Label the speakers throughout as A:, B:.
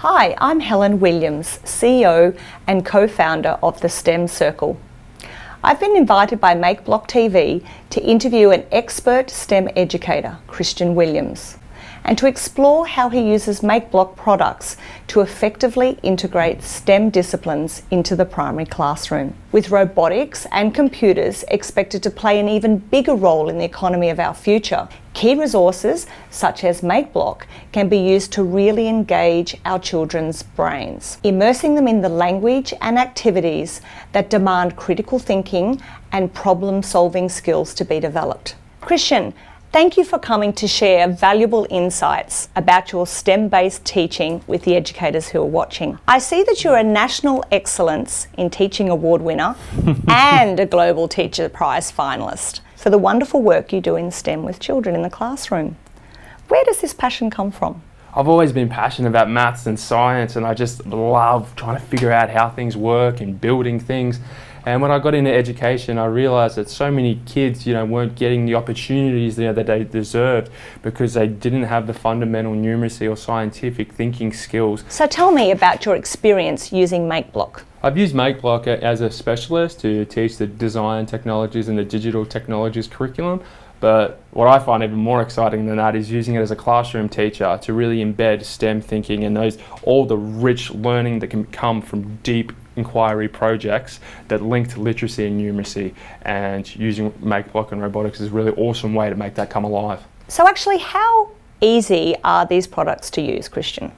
A: Hi, I'm Helen Williams, CEO and co-founder of the STEM Circle. I've been invited by MakeBlock TV to interview an expert STEM educator, Christian Williams, and to explore how he uses MakeBlock products to effectively integrate STEM disciplines into the primary classroom. With robotics and computers expected to play an even bigger role in the economy of our future, key resources such as MakeBlock can be used to really engage our children's brains, immersing them in the language and activities that demand critical thinking and problem-solving skills to be developed. Christian, thank you for coming to share valuable insights about your STEM-based teaching with the educators who are watching. I see that you're a National Excellence in Teaching Award winner and a Global Teacher Prize finalist for the wonderful work you do in STEM with children in the classroom. Where does this passion come from?
B: I've always been passionate about maths and science, and I just love trying to figure out how things work and building things. And when I got into education, I realized that so many kids, weren't getting the opportunities that they deserved because they didn't have the fundamental numeracy or scientific thinking skills.
A: So tell me about your experience using MakeBlock.
B: I've used MakeBlock as a specialist to teach the design technologies and the digital technologies curriculum. But what I find even more exciting than that is using it as a classroom teacher to really embed STEM thinking and all the rich learning that can come from deep inquiry projects that link to literacy and numeracy, and using MakeBlock and robotics is a really awesome way to make that come alive.
A: So actually, how easy are these products to use, Christian?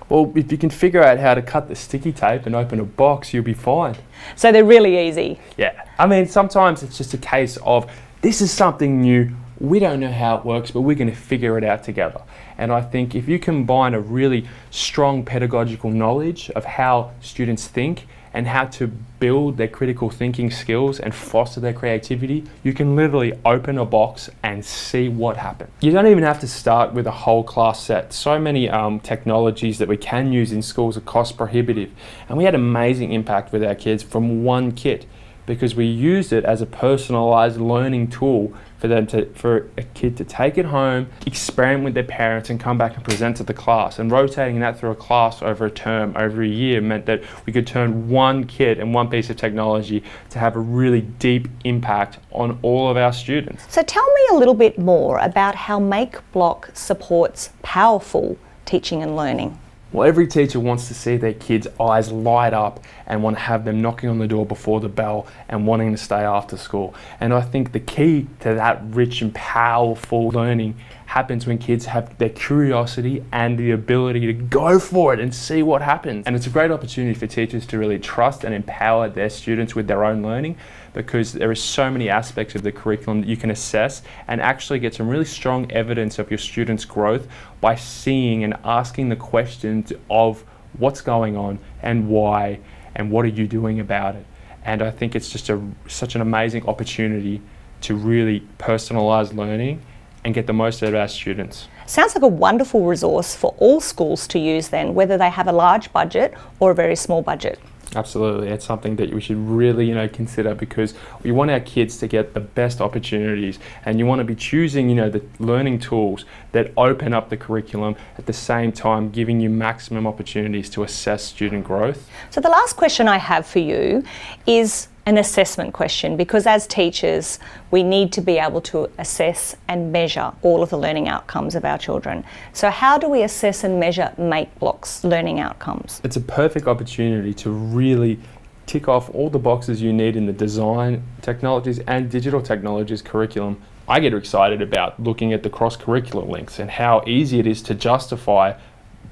B: Well, if you can figure out how to cut the sticky tape and open a box, you'll be fine.
A: So they're really easy?
B: Yeah. I mean, sometimes it's just a case of, this is something new, we don't know how it works, but we're going to figure it out together. And I think if you combine a really strong pedagogical knowledge of how students think and how to build their critical thinking skills and foster their creativity, you can literally open a box and see what happens. You don't even have to start with a whole class set. So many technologies that we can use in schools are cost prohibitive. And we had amazing impact with our kids from one kit, because we used it as a personalized learning tool for a kid to take it home, experiment with their parents, and come back and present to the class. And rotating that through a class over a term, over a year, meant that we could turn one kit and one piece of technology to have a really deep impact on all of our students.
A: So tell me a little bit more about how MakeBlock supports powerful teaching and learning.
B: Well, every teacher wants to see their kids' eyes light up and want to have them knocking on the door before the bell and wanting to stay after school. And I think the key to that rich and powerful learning happens when kids have their curiosity and the ability to go for it and see what happens. And it's a great opportunity for teachers to really trust and empower their students with their own learning, because there are so many aspects of the curriculum that you can assess and actually get some really strong evidence of your students' growth by seeing and asking the questions of what's going on and why and what are you doing about it. And I think it's just such an amazing opportunity to really personalize learning and get the most out of our students.
A: Sounds like a wonderful resource for all schools to use then, whether they have a large budget or a very small budget.
B: Absolutely, it's something that we should really, consider, because we want our kids to get the best opportunities, and you want to be choosing, the learning tools that open up the curriculum at the same time giving you maximum opportunities to assess student growth.
A: So the last question I have for you is an assessment question, because as teachers we need to be able to assess and measure all of the learning outcomes of our children. So how do we assess and measure MakeBlock's learning outcomes?
B: It's a perfect opportunity to really tick off all the boxes you need in the design technologies and digital technologies curriculum. I get excited about looking at the cross-curricular links and how easy it is to justify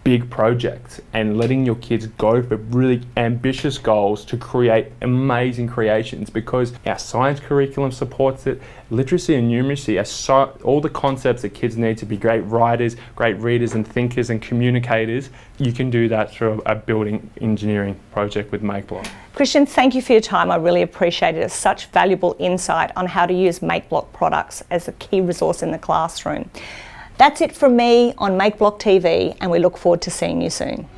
B: big projects and letting your kids go for really ambitious goals to create amazing creations, because our science curriculum supports it. Literacy and numeracy are all the concepts that kids need to be great writers, great readers and thinkers and communicators. You can do that through a building engineering project with MakeBlock.
A: Christian, thank you for your time. I really appreciate it. It's such valuable insight on how to use MakeBlock products as a key resource in the classroom. That's it from me on MakeBlock TV, and we look forward to seeing you soon.